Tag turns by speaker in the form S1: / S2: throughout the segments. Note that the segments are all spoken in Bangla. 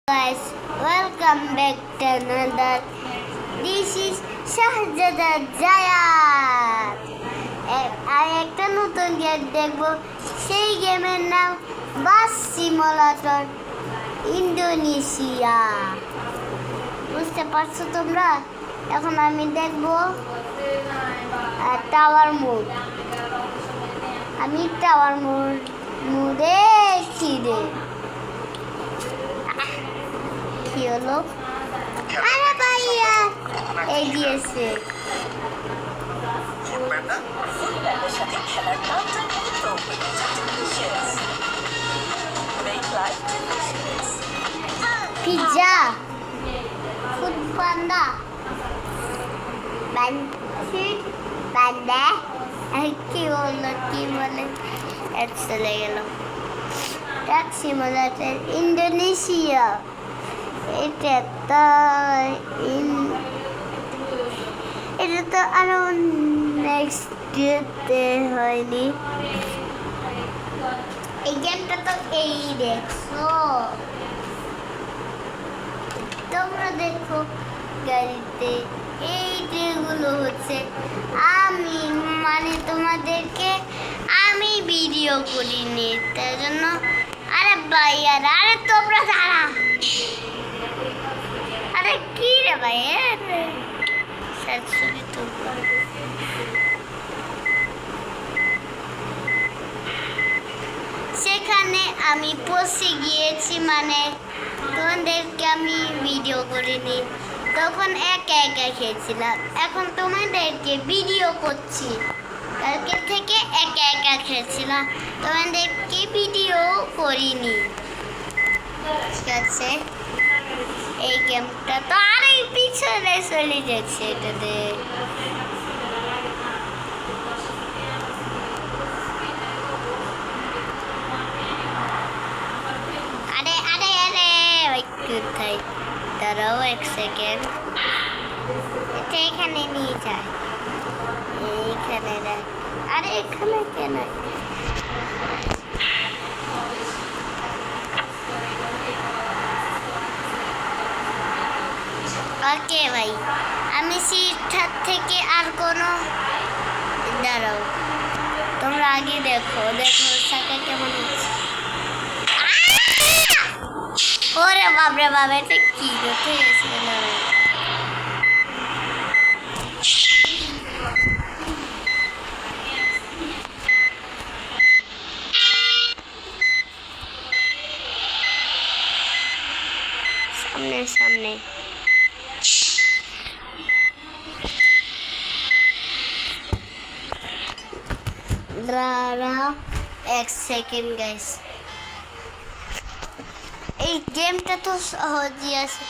S1: Guys, welcome back to another. This is Shahzada Jayat. আর একটা নতুন গেম দেখবো। সেই গেমের নাম বাস সিমুলেটর ইন্দোনেশিয়া। বুঝতে পারছো তোমরা? এখন আমি দেখবো টাওয়ার মোড। আমি টাওয়ার মোডে কি রে কি হলো? আরে ভাইয়া এই দিয়েছে। পিজ্জা, ফুড পান্ডা, পান্ডা কি বলে চলে গেল। Taxi simulator Indonesia. এটা তো আরো নেক্সট ডেতে হয়নি। এই গেমটা তো এই দেখছো তোমরা, দেখো গাড়িতে এই যেগুলো হচ্ছে। আমি তোমাদেরকে আমি ভিডিও করিনি, তার জন্য। আরে ভাইয়া, আরে তোমরা দাঁড়া। আরে কি রে ভাই, সেখানে আমি পৌঁছে গিয়েছি, তোমাদেরকে আমি ভিডিও করিনি। তখন একা একা খেয়েছিলাম, এখন তোমাদেরকে ভিডিও করছি। কালকে থেকে একা একা খেয়েছিলাম, তোমাদেরকে ভিডিও করিনি। ঠিক আছে, এই গেমটা তো আরেক পিছনে চলে যাচ্ছে। এটাতে আরে আরে আরে কোথায়? দাঁড়াও এক সেকেন্ড, এটা এখানে নিয়ে যায়। এইখানে দেখ। আরে এখানে কেন? ওকে ভাই, আমি সিটটার থেকে আর কোনো দাঁড়াও, তোমরা আগে দেখো সাকা কেমন হচ্ছে। ওরে বাপরে বাবা, এটা কি করতে গেছিল? সামনে সামনে দাঁড়াও এক সেকেন্ড গাইস। এই গেমটা তো সহজই আছে,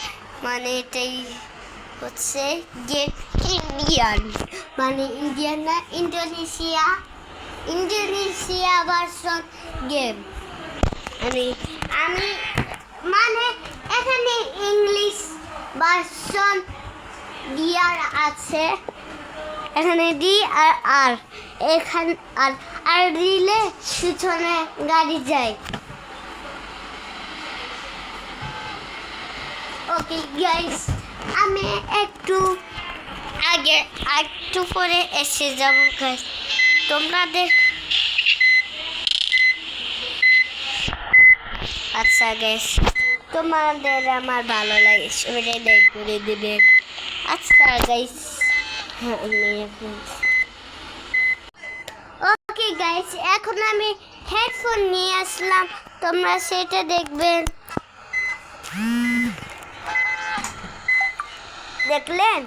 S1: এটাই হচ্ছে গেম ইন্ডিয়ান, ইন্ডিয়ান না, ইন্দোনেশিয়া ভার্সন গেম। আমি এখানে ইংলিশ ভার্সন দিয়ার আছে, এখানে ডি আর এখানে আর দিলে পিছনে গাড়ি যায়। ওকে গাইস, আমি একটু পরে এসে যাবো গাইস। আচ্ছা গাইস, তোমাদের আমার ভালো লাগে সবাই লাইক করে দিবে। আচ্ছা গাইস, ওকে গাইস, এখন আমি হেডফোন নিয়ে আসলাম, তোমরা সেটা দেখবেন। দেখলেন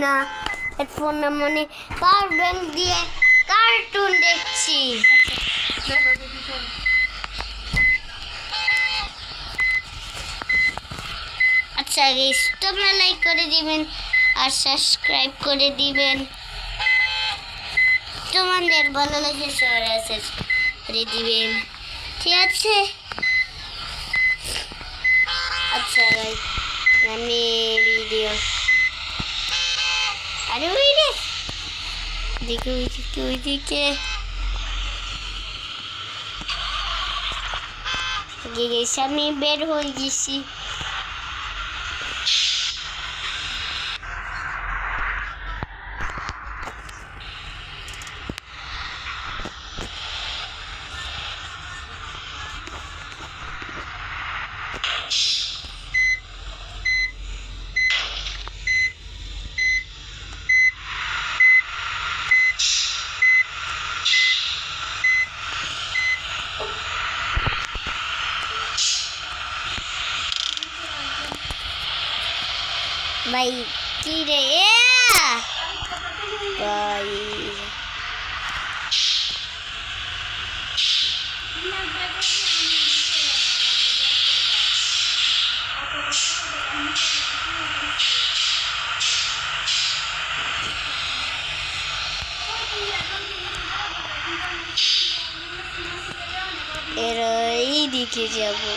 S1: না? হেডফোন পাওয়ার ব্যাংক দিয়ে কার্টুন দেখছি। আচ্ছা গাইস, তোমরা লাইক করে দিবেন আর সাবস্ক্রাইব করে দিবেন। তোমাদের ভালো লাগে সবাই করে দিবেন, ঠিক আছে? আচ্ছা গাইস, আমি ভিডিও আরে ওইদিকে লেগে গেছে, আমি বের হয়ে গেছি। ভাই কি রে ভাই, এর এই দিকে যাবো।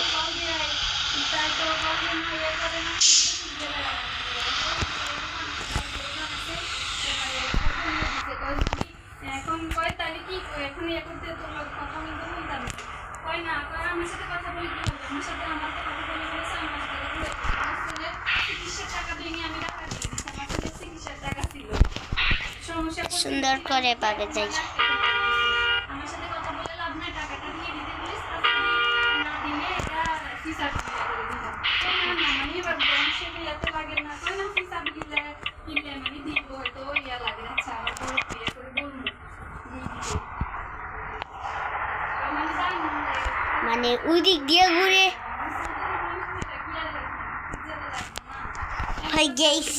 S2: এখন কয় তাহলে কি এখন করতে তোমার কথা বলতে বলতাম কয় না কয় আমার সাথে কথা বলে কি হবে, আমার সাথে আমার তো কথা বলে বলেছে, আমার সাথে চিকিৎসার টাকা দিয়ে আমি টাকা দিয়ে দিচ্ছি, আমার সাথে চিকিৎসার টাকা ছিল, সমস্যা
S1: সুন্দর করে পাবে যাই।
S2: আমার সাথে কথা বলে লাভ নাই, টাকাটা দিয়ে দিতে প্লিজ, না দিলে এটা ফিসার করে দিলাম না মানে এবার বংশে এত লাগে না, কয় না ফিসার দিলে কিনলে মানে দিব হয়তো ইয়া লাগে। আচ্ছা আমার বড় বিয়ে করে বলবো
S1: মানে ওই দিক দিয়ে ঘুরে হয়ে গেছ।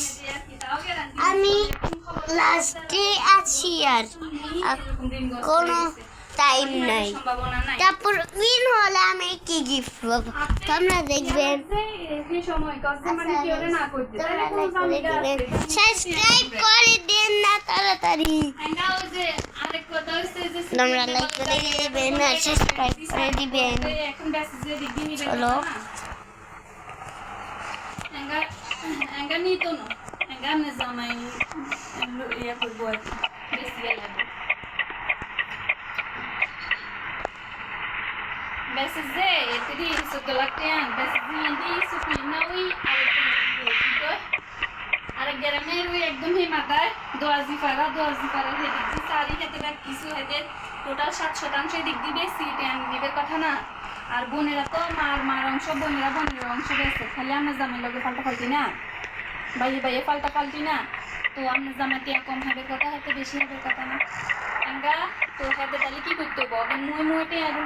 S1: আমি লাস্টে আছি আর কোনো টাইম নাই, তারপর উইন হলে আমি কি গিফট পাবো তোমরা দেখবেন। সাবস্ক্রাইব করে দেন না তাড়াতাড়ি, তোমরা লাইক করে দিবেন আর সাবস্ক্রাইব করে দিবেন। চলো
S2: নিত না জামাই ইয়া করবো আর কি বেশি লাগবে বেসে এটি সুতলাটিয়ান বেসে দি সুপিনাউই আর গরমের ওই একদম হে মাথায় দোয়াজি পারা হেদিক দি সারি হেতে কিছু হেতে টোটাল 7% দিক দিবে সিটে আনি নেবে কথা না। আর বোনেরা তো মার অংশ বোনেরা বোনের অংশ বেছে, খালি আমরা জামাই লগে পাল্টা পাল্টি না, বাইয়ে পাল্টা পাল্টি না, তো আমরা জামাতে কম হবে কথা হাতে বেশি হবে কথা না এঙ্গা। তো হাতে তাহলে কি করতে হবো মুয়ে এখন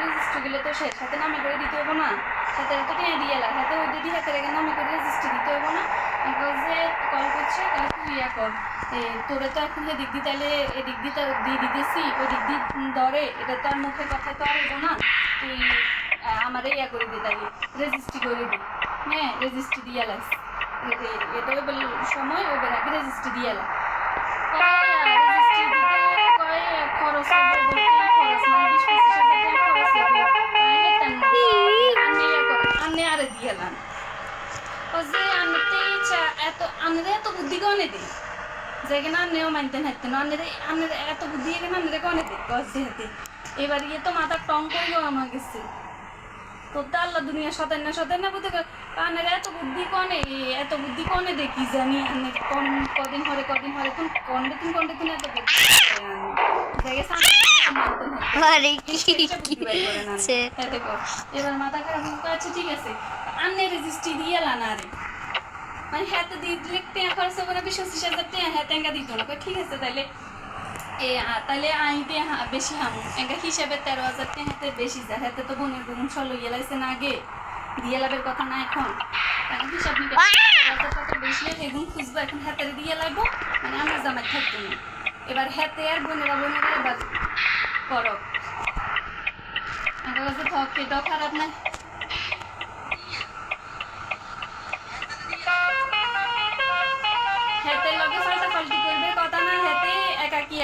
S2: রেজিস্ট্রি গেলে তো শেষ, হাতে নামে করে দিতে হবো না, হাতে তো টেঁ দিয়ে এলা হাতে ওই দিদি হাতে রেখে নামে করে রেজিস্ট্রি দিতে হবো না। যে কল করছে তাহলে তুই ইয়া কর, তোরে তো এখন এদিক দিয়ে তাহলে এদিক দিয়ে দিয়ে দিতেছি ওই দিক দিয়ে ধরে, এটা তো আর মুখের কথা তো আর হবো না, তুই আমার ইয়া করে দি তাহলে রেজিস্ট্রি করে দি, হ্যাঁ রেজিস্ট্রি দিয়ে এলাস এটা ওই সময় ওই আগে রেজিস্ট্রি দিয়ে এলা রেজিস্ট্রি দিতে কয় খরচ হবে খরচ মানে 20-25 হাজার টাকা খরচ হবে আনে আরে দিয়ে এলাম যে আনতে ইচ্ছা এত আনরে এত বুদ্ধি কনে দে যেখানে আনেও মানতেন হাঁটতেন আনের এত বুদ্ধি এখানে আনরে কনে দে গছ দিয়ে এবার ইয়ে তো মাথা টং করেও আমার গেছে তো আল্লাহ দুনিয়া সতেন না বুঝতে আনের এত বুদ্ধি কনে দেখি জানি আনে কদিন হরে কোন কন্ডে তুমি এত বুদ্ধি এবার মাথা খারাপ আছে ঠিক আছে আনে রেজিস্ট্রি দিয়ে লানা রে মানে হাতে দিয়ে লিখতে খরচ হবে না 20-25 হাজার টাকা হাতে এঙ্গা দিত না ঠিক আছে তাহলে তাহলে আইতে বেশি হামু এঙ্গা হিসাবে 13,000 টাকা হাতে বেশি যায় হাতে তো বোনের বোন সলো ইয়েলাইছে না আগে দিয়ে লাভের কথা না এখন হিসাব নিতে 13,000 টাকা বেশি এগুন খুঁজবো এখন হাতে দিয়ে লাগবো মানে আমরা জামাই থাকবো না এবার হাতে আর বোনেরা এবার করো আমার কাছে থক এটাও খারাপ না হেতে লগে পাল্টাপাল্টি করবে কথা না হেতে একাকি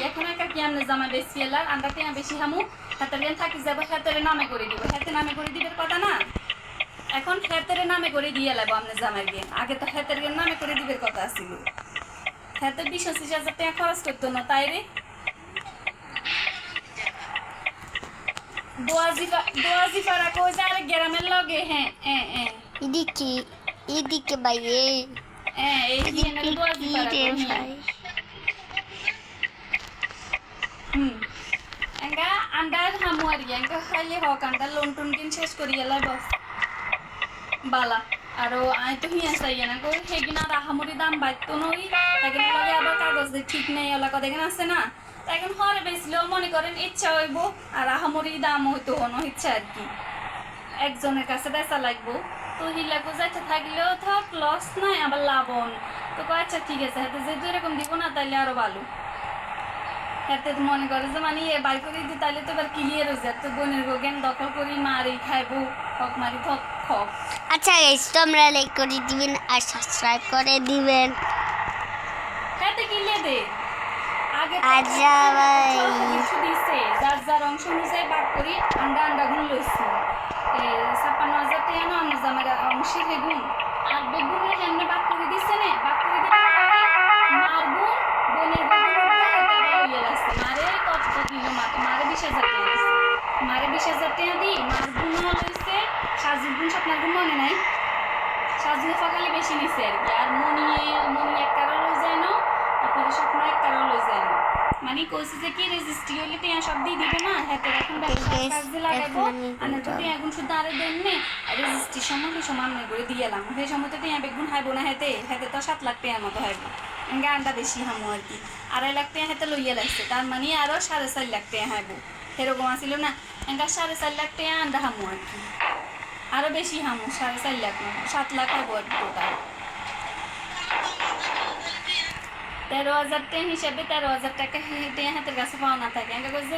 S2: এখন একাকি আমরা জামা বেশি এলার আমরা কেন বেশি হামু হাতের জ্ঞান থাকি যাবো হাতের নামে করে দিব হাতে নামে করে দিবে কথা না এখন হাতের নামে করে দিয়ে লাগবো আমরা জামার জ্ঞান আগে তো হাতের জ্ঞান নামে করে দিবে কথা ছিল হাতে 20-25 হাজার টাকা খরচ করতো না তাই রে দোয়াজি পাড়া কই যে আরে গ্রামের লগে হ্যাঁ হ্যাঁ হ্যাঁ
S1: এদিকে ভাই
S2: হ্যাঁ এই হিয়ানে দোয়াজি পাড়া
S1: রে
S2: কই
S1: ভাই
S2: এঙ্গা আন্ডার হামুয়ারি এঙ্গা খাইলে হক আন্ডার লোন টোন কিন শেষ করি এলাই বস বালা আরো আই তো হিয়া চাই না কই হেগিনা রাহামুরি দাম বাইতো নই তাকে লগে আবার কাগজ দে ঠিক নেই ওলা কথা দেখেন আছে না এখন হরে বেশিলেও মনে করেন ইচ্ছা হইব আর রাহামুরি দাম হইতো হনো ইচ্ছা আর কি একজনের কাছে বেচা লাগবো তো হিলাকো যাইতে থাকলেও থাক লস নাই আবার লাভন তো কয় আচ্ছা ঠিক আছে হাতে যেহেতু এরকম দিব না তাইলে আরো ভালো হাতে তো মনে করে যে মানে বাই করে দিই তাইলে তো এবার ক্লিয়ার হয়ে যায় তো বোনের গোগেন দখল করি মারি খাইবো হক মারি থক খক
S1: আচ্ছা গাইস তোমরা লাইক করে দিবেন আর সাবস্ক্রাইব করে দিবেন
S2: হাতে কিলে দে আগে
S1: আচ্ছা ভাই
S2: কিছু দিছে যার যার অংশ অনুযায়ী ভাগ করি আন্ডা গুণ লইছি ৫৬,০০০ টাকা না আমরা জামার অংশে বেগুন আর বেগুনের সামনে ভাগ করে দিছে না ভাগ করে দিতে মার গুণ বোনের গুণ ইয়ে লাগছে মারে কত কিলো মারে ২০,০০০ টাকা দিছে মারে ২০,০০০ টাকা দিই মার গুণ লইছে সাজির গুণ স্বপ্নার গুণ মনে নাই সাজিয়ে সকালে বেশি নিছে আর কি আর মনি এক কারো লই যায় না তারপরে স্বপ্ন এক কারো লই যায় না মানে কইছে যে কি রেজিস্ট্রি হইলে টিয়া সব দিয়ে দিবে না হাতে এখন ব্যবসা কাজে লাগাবো আর তো টিয়া এখন শুধু আরে দেন নে রেজিস্ট্রি সমান করে দিয়েলাম সেই সময় তো টিয়া বেগুন হাইবো না হাতে তো ৭ লাখ টাকার মতো হাইবো এঙ্গা আন্ডা বেশি হামো আর কি ২.৫ লাখ টাকা হাতে লইয়া লাগছে তার মানে আরো ৪.৫ লাখ টাকা হাইবো সেরকম আসিল না এঙ্গা ৪.৫ লাখ টাকা আন্ডা হামো আর কি আরো বেশি হামো ৪.৫ লাখ না ৭ লাখ হাইবো আর টোটাল ১৩,০০০ টাকা হিসাবে ১৩,০০০ টাকা হাতের কাছে পাওয়া না থাকে এঙ্গা কইছে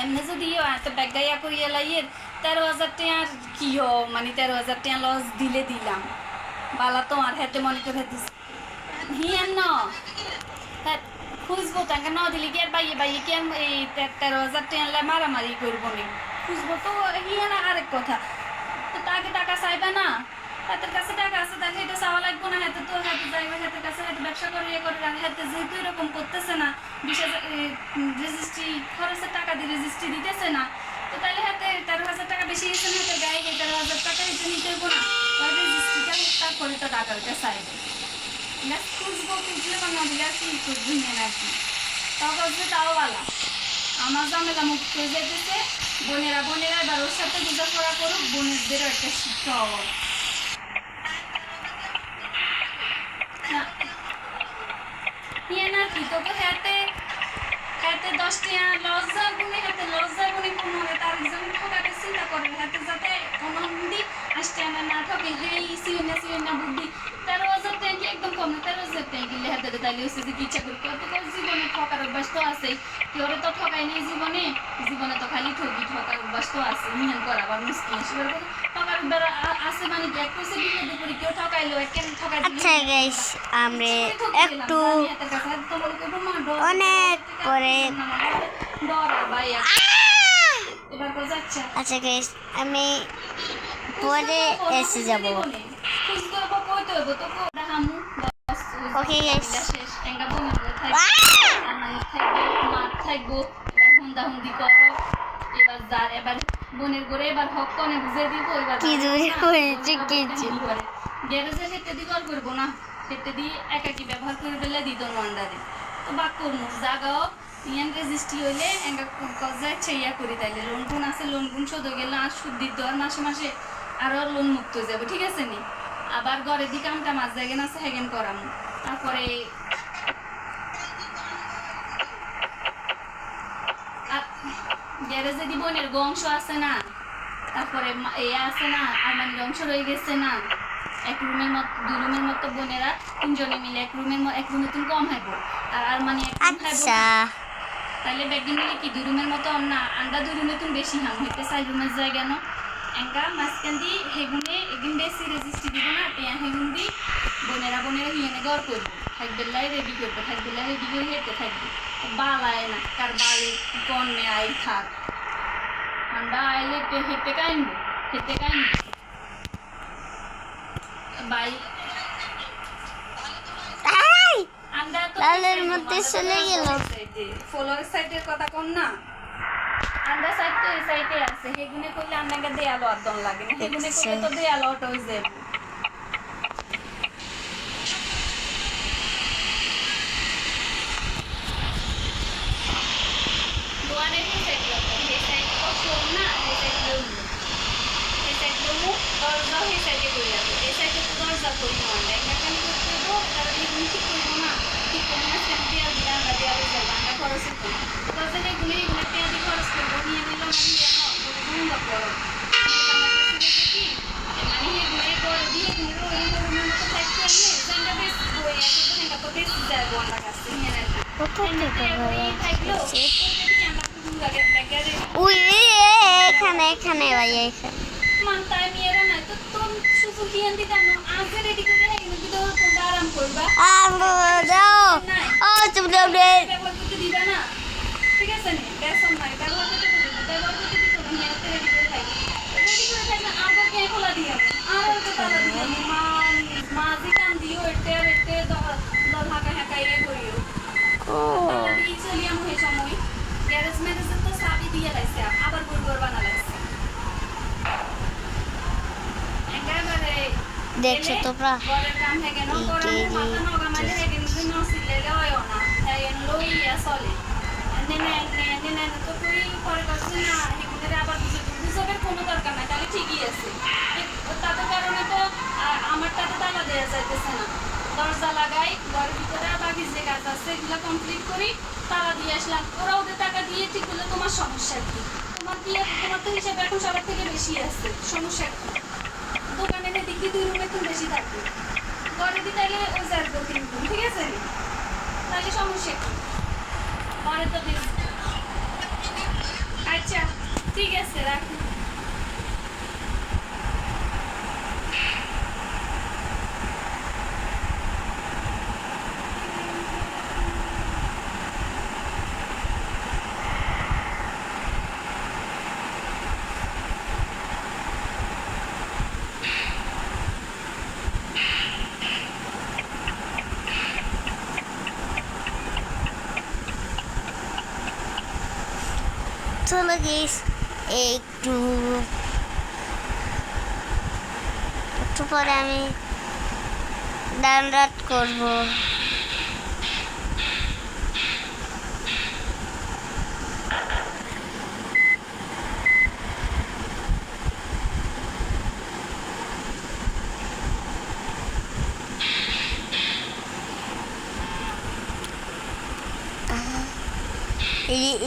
S2: এমনি যদি এত ব্যাগাইয়া করিয়া লাইয়ের ১৩,০০০ টাকা আর কি মানে ১৩,০০০ টাকা লস দিলাম বালা তো আর হাতে মনে করে হিয়ান ন হ্যাঁ খুঁজবো টাকা ন দিলে কি আর বাইয়ে কি আর এই ১৩,০০০ টাকা মারামারি করবো নি খুঁজবো তো হিয়ান আরেক কথা তো তাকে টাকা চাইবে না হাতের কাছে টাকা আছে তাহলে এটা চাওয়া লাগবো না হাতে তো হাতে যাইবে হাতের কাছে হাতে ব্যবসা করে হাতে যেহেতু এরকম করতেছে না ২০,০০০ রেজিস্ট্রি খরচের টাকা দিয়ে রেজিস্ট্রি দিতেছে না তো তাহলে হাতে ১৩,০০০ টাকা বেশি গেছে না হাতের গায়ে ১৩,০০০ টাকা এটা নিতে হবো না আর রেজিস্ট্রিটা তারপরে তো টাকাটা চাইবে খুঁজবো খুঁজলে বা না দিলে আর কি করবো নেন আর কি তাও করছে তাও ভালো আমার ঝামেলা মুক্ত হয়ে যেতেছে বোনেরা এবার ওর সাথে বোঝাপড়া করুক বোনেরদেরও একটা শিক্ষা হওয়া না কি তোকে হাতে ১০ টাকা লস যাগুনি হাতে লস যাগুনি কোনো তার একজন ঠকাতে চিন্তা করবে হাতে যাতে কোনো হিন্দি আসতে আমার না ঠকে হেই সিউনা বুদ্ধি ১৩,০০০ টাকা কি একদম কম না ১৩,০০০ টাকা গেলে হাতে তাইলে হচ্ছে যে কি ইচ্ছা করি কেউ তো জীবনে ঠকার অভ্যাস তো আছেই কেউ তো ঠকাই নেই জীবনে তো খালি ঠকার অভ্যাস তো আছে হিয়ান করা আবার মুশকিল সেবার ঠকার আছে মানে কি এক পয়সা বিপদে পড়ি কেউ ঠকাইলো কেন ঠকাই
S1: আচ্ছা গাইস আমরা একটু অনেক পরে আচ্ছা গাইস আমি পরে এসে যাব ওকে গাইস
S2: এবার বোনের করে এবার হক কনে বুঝে দিব এবার
S1: কি জুড়ে করেছে কিছু
S2: গ্যারেজে সেটা দিয়ে কল করবো না সেটা দিয়ে একাকি ব্যবহার করে ফেলে দিত আন্ডারে তো বাক করবো জাগাও ইয়ান রেজিস্ট্রি হইলে একটা যাচ্ছে ইয়া করি তাইলে লোন গুণ আছে লোন গুণ শোধ হয়ে গেলে আর সুদ দিতে আর মাসে আরও লোন মুক্ত হয়ে যাবে ঠিক আছে নি আবার ঘরের দিকে আমটা মাছ জায়গা আছে হ্যাগেন করাম তারপরে গ্যারেজে দিব বোনের অংশ আছে না তারপরে এ আছে না আলমারির অংশ রয়ে গেছে না এক রুমের মতো ২ রুমের মতো বোনেরা ৩ জনে মিলে এক রুমে তুমি কম হাইবো আর আলমারি এক রুম হাইবো তাহলে ব্যাগিন মিলে কি ২ রুমের মতো না আন্ডা ২ রুমে তুমি বেশি হাম হইতে ৪ রুমের জায়গা না এঙ্কা মাঝখান দি হেগুনে একদিন বেশি রেজিস্ট্রি দিব না টিয়া হেগুন দি বোনেরা হিয়ানে ঘর করবো থাকবেলাই রেডি করবো থাকবেলাই রেডি করে হেঁটে থাকবে বালায় না কার বালে কনে আই থাক ঠান্ডা আইলে হেঁটে কাইনবো বাই
S1: লালের মধ্যে চলে গেল
S2: ফলোয়ার সাইডের কথা কোন না আন্ডা সাইড তো এই সাইডে আছে হেগুনে কইলে আন্নাকে দেয়ালো আদন লাগে না হেগুনে
S1: আচ্ছা।
S2: কইলে তো দেয়ালো অটো হয়ে যাবে দোয়ানের এই সাইড লাগবে এই সাইড তো শোন না এই সাইড লমু এই সাইড লমু দরজা এই সাইডে কই যাবে এই সাইডে তো দরজা কই না একটা কান করতে দো তার হেগুনে ঠিক কইবো না ঠিক করবো না সেমটি আর দিলা আমরা দেয়ালে যাবে আমরা খরচ করব দরজা হেগুনে এগুলো পেয়াদি খরচ করব নিয়ে নিলাম আমি জানো বুঝুন না করো মানে হেগুনে করে দিয়ে হেগুনে রোই রোই মতো থাকতে আমি জানটা বেশ বই আছে তো হেটা তো বেশ যায় বন্ডা কাছে নিয়ে নেব
S1: কোথায় থেকে
S2: থাকলো
S1: উই এখানে এখানে ভাই এখানে
S2: মানতায় মেয়েরা নাই তো তোম শুধু কিয়ান দিতাম না আজ রেডি করে রেখে কিন্তু তো তোমরা আরাম করবা
S1: দাও ও তুমি
S2: ব্যবহার করতে দিবা না ঠিক আছে নি বেসন নাই ব্যবহার করতে দিবা ব্যবহার করতে দিতো না মেয়েরা রেডি করে থাকি রেডি করে থাকলে আগে কে খোলা দিয়া আর তো তালা দিয়া মা দিতাম দিও এতে দল হাকা হাকাইয়ে করিও
S1: ও
S2: এই চলি আমি এই সময় গ্যারেজ ম্যারেজ তো সাবি দিয়ে লাইছে আবার গুড় বানা লাইছে একেবারে
S1: দেখছো তোমরা
S2: ঘরের কাম থেকে ন করে মাথা নগা মালে হেগে নিতে ন সিলেলে হয় না তাই লইয়া চলে নেনে তো তুই পরে করছিস না হেগুনের আবার দুজনের কোনো দরকার নাই তাহলে ঠিকই আছে তাদের কারণে তো আমারটাতে তালা দেওয়া যাইতেছে না দরজা লাগাই ঘরের ভিতরে বাকি যে কাজ আছে এগুলো কমপ্লিট করি তালা দিয়ে আসলাম ওরা ওদের টাকা দিয়ে ঠিক করলে তোমার সমস্যা কি তোমার তো হিসাবে এখন সবার থেকে বেশি আছে সমস্যা কি দোকানে দিক দিয়ে 2 রুমে একটু বেশি থাকবে ঘরে দিয়ে তাইলে ওই যাবে কিন্তু ঠিক আছে তাহলে সমস্যা কি ঘরে তো দিন আচ্ছা ঠিক আছে রাখি
S1: চলো গেস একটু একটু পরে আমি ডানরাত করব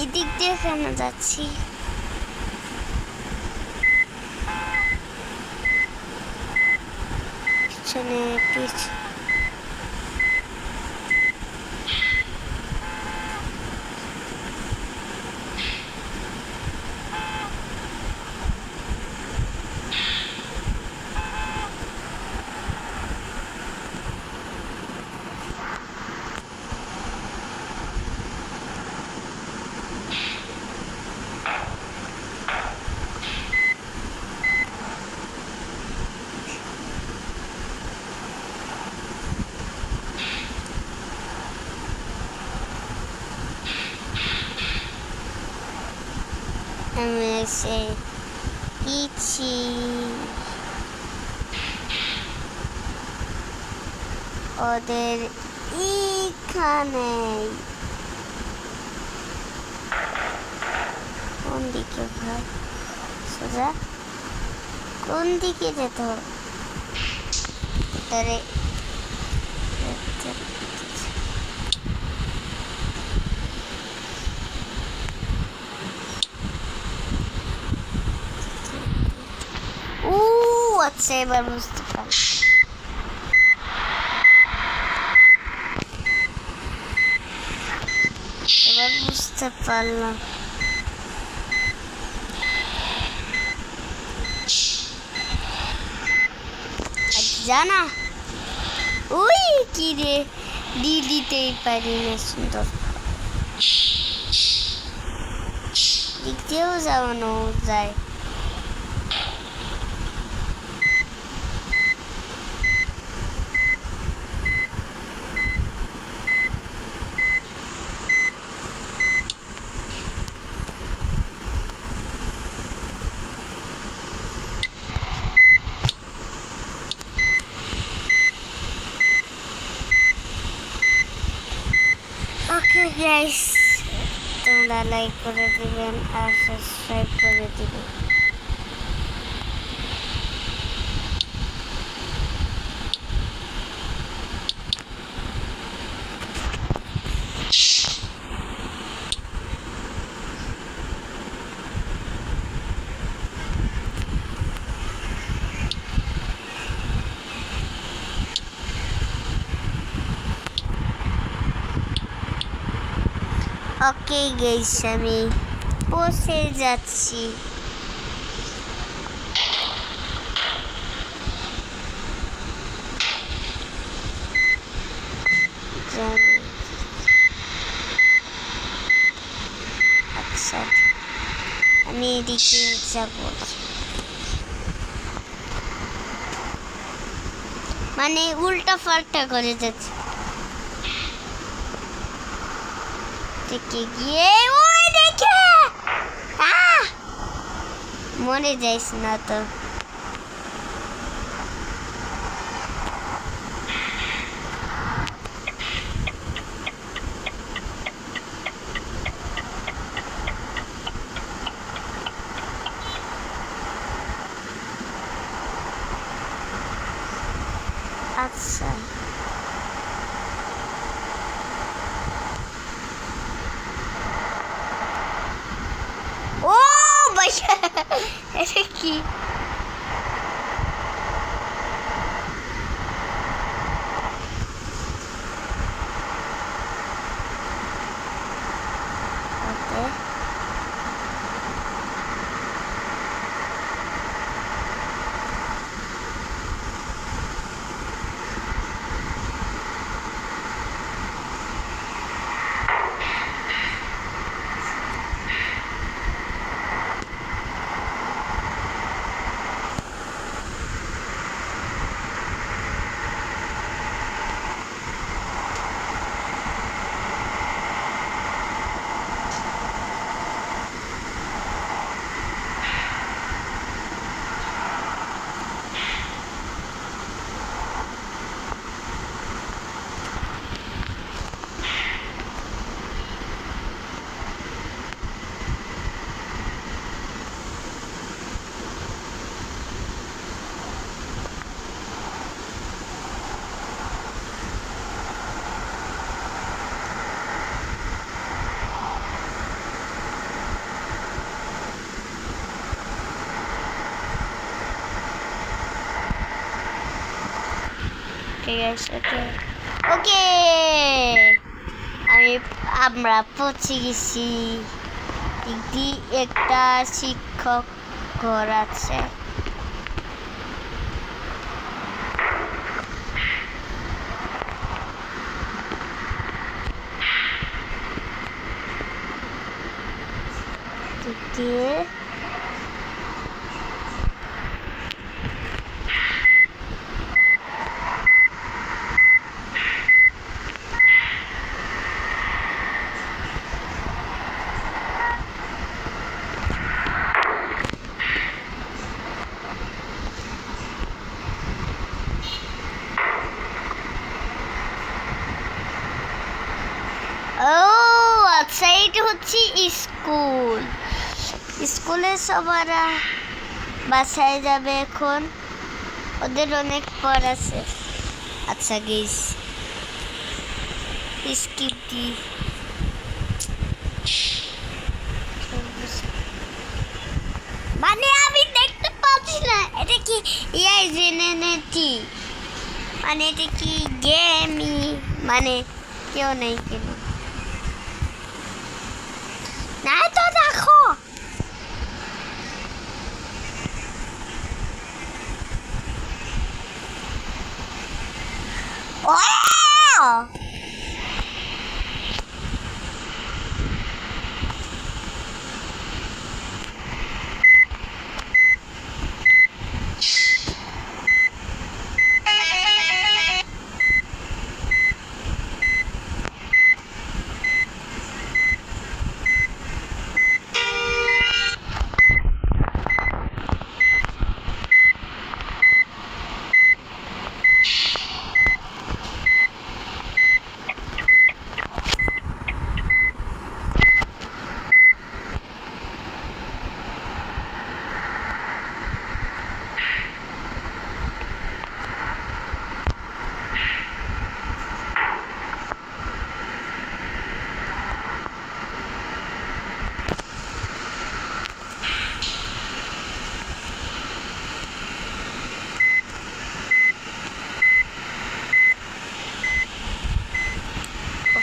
S1: এদিক দিয়ে কেন যাচ্ছি পিছনে আমি এসে পিছি ওদের এইখানে কোন দিকে ভাই সোজা কোন দিকে যেতে হবে ভিতরে আচ্ছা এবার বুঝতে পারলাম জানা ওই কি রে দিতেই পারি না সুন্দর দিক দিয়েও যাওয়ানো যায় গাইস, তোমরা লাইক করে দিবেন আর সাবস্ক্রাইব করে দিবেন। ওকে গাইস, আমি পৌঁছে যাচ্ছি। আচ্ছা, আমি এদিকে যাব, মানে উল্টা পাল্টা করে যাচ্ছে। দেখে গিয়ে ওই দেখে মরে যাইস না তো। আচ্ছা, ও ভাইয়া, এটা কি? ওকে, ঠিক আছে। ওকে ওকে, আমরা পৌঁছে গেছি। দিদি একটা শিক্ষক ঘর আছে। দিদি ও আচ্ছা, এটা হচ্ছে স্কুল। স্কুলে সবারা বাসায় যাবে এখন, ওদের অনেক পড় আছে। আচ্ছা গেস, স্কিপ দি। মানে আমি দেখতে পাচ্ছি না, এটা কি ইয়াই জেনেছি, মানে এটা কি গেমই, মানে কেউ নেই কেন না তো দেখো। ও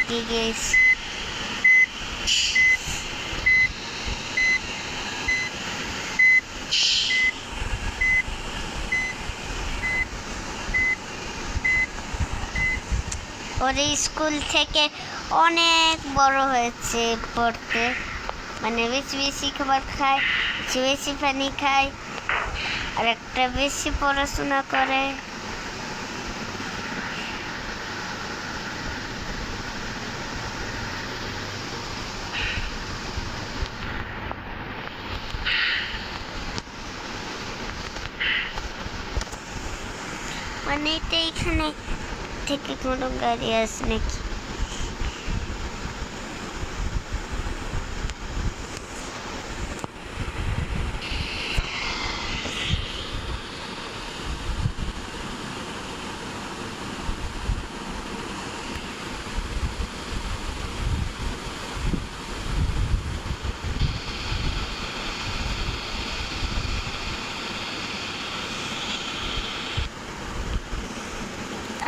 S1: ওকে গাইস, ওর স্কুল থেকে অনেক বড় হয়েছে পড়তে, মানে বেশি বেশি খাবার খায়, বেশি বেশি পানি খায়, আর একটা বেশি পড়াশোনা করে। মানে এটা এখানে থেকে কোনো গাড়ি আছে নাকি?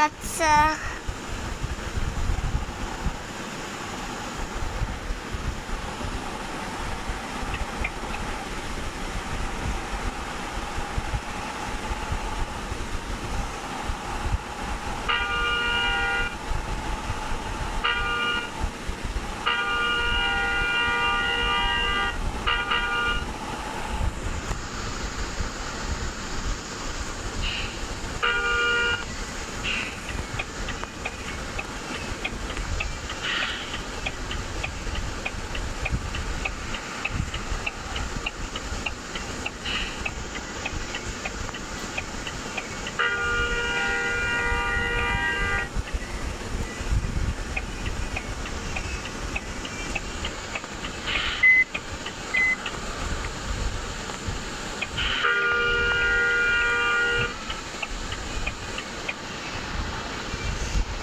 S1: আচ্ছা,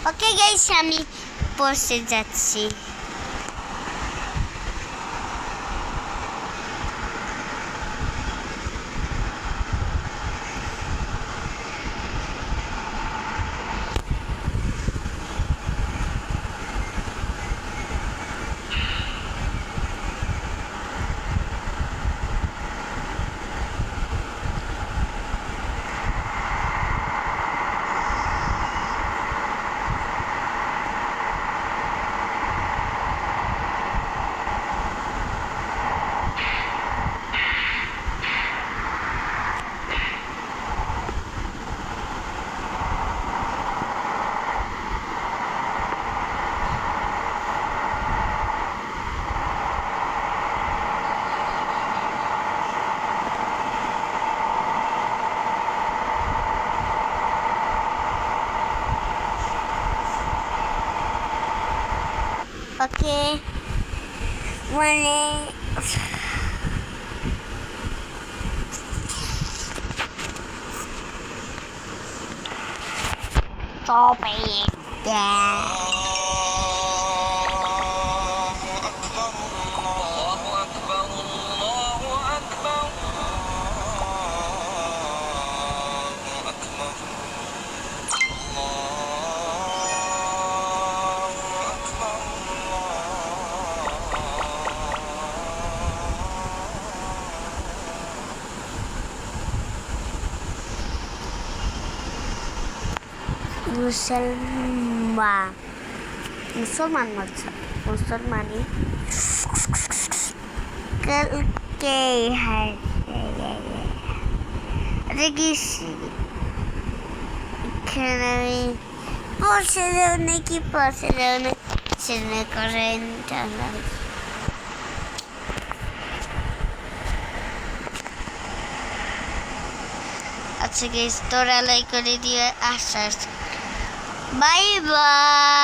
S1: ওকে গাইস, আমি পড়তে যাচ্ছি। ওকে, মানে তবে মুসলমান মুসলমানি কালকে হ্যাঁ গেছি। এখানে আমি পৌঁছে যাও নাকি পৌঁছে যাও না সেটা করেন জানা। আচ্ছা গাইস, তোরা লাইক করে দিয়ে আসা। Bye bye.